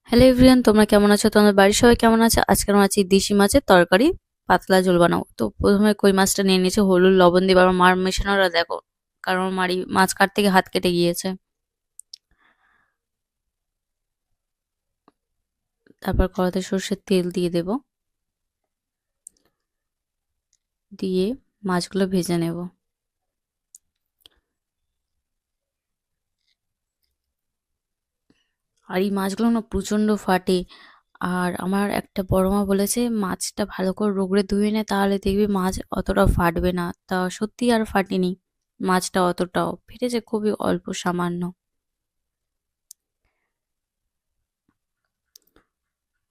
Hello everyone, তোমরা কেমন আছো? তোমাদের বাড়ির সবাই কেমন আছে? আজকে আমরা আছি দেশি মাছের তরকারি, পাতলা ঝোল বানাবো। তো প্রথমে কই মাছটা নিয়ে নিয়েছে, হলুদ লবণ দিয়ে আমার মার মেশানোরা দেখো, কারণ আমার মারি মাছ কাটতে গিয়ে হাত কেটে গিয়েছে। তারপর কড়াতে সর্ষের তেল দিয়ে দেব, দিয়ে মাছগুলো ভেজে নেব। আর এই মাছগুলো না প্রচণ্ড ফাটে। আর আমার একটা বড় মা বলেছে মাছটা ভালো করে রগড়ে ধুয়ে নে, তাহলে দেখবি মাছ অতটা ফাটবে না। তা সত্যি আর ফাটেনি, মাছটা অতটাও ফেটেছে, খুবই অল্প সামান্য।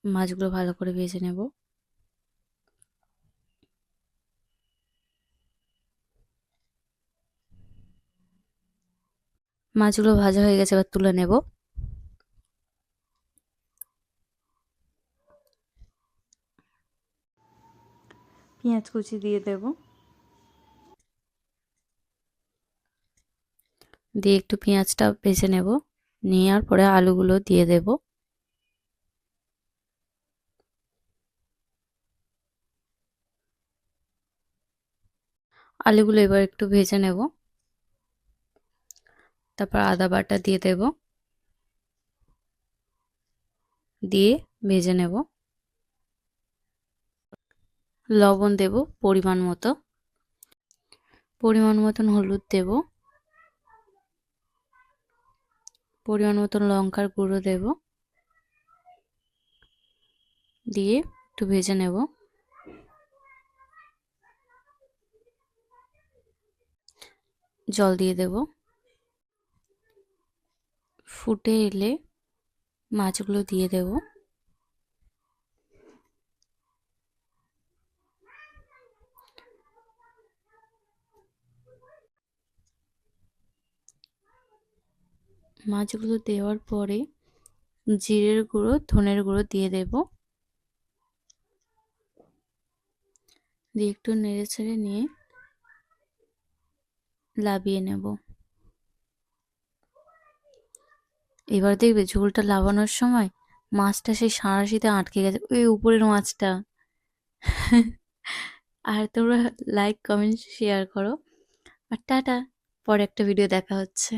মাছগুলো ভালো করে ভেজে নেব। মাছগুলো ভাজা হয়ে গেছে, এবার তুলে নেব। পেঁয়াজ কুচি দিয়ে দেব, দিয়ে একটু পেঁয়াজটা ভেজে নেব। নেওয়ার পরে আলুগুলো দিয়ে দেব। আলুগুলো এবার একটু ভেজে নেব। তারপর আদা বাটা দিয়ে দেব, দিয়ে ভেজে নেব। লবণ দেব পরিমাণ মতো, পরিমাণ মতন হলুদ দেব, পরিমাণ মতন লঙ্কার গুঁড়ো দেব, দিয়ে একটু ভেজে নেব। জল দিয়ে দেব। ফুটে এলে মাছগুলো দিয়ে দেব। মাছগুলো দেওয়ার পরে জিরের গুঁড়ো ধনের গুঁড়ো দিয়ে দেব, দিয়ে একটু নেড়ে ছেড়ে নিয়ে লাবিয়ে নেব। এবার দেখবে ঝোলটা লাবানোর সময় মাছটা সেই সাঁড়াশিতে আটকে গেছে, ওই উপরের মাছটা। আর তোমরা লাইক কমেন্ট শেয়ার করো। আর টাটা, পরে একটা ভিডিও দেখা হচ্ছে।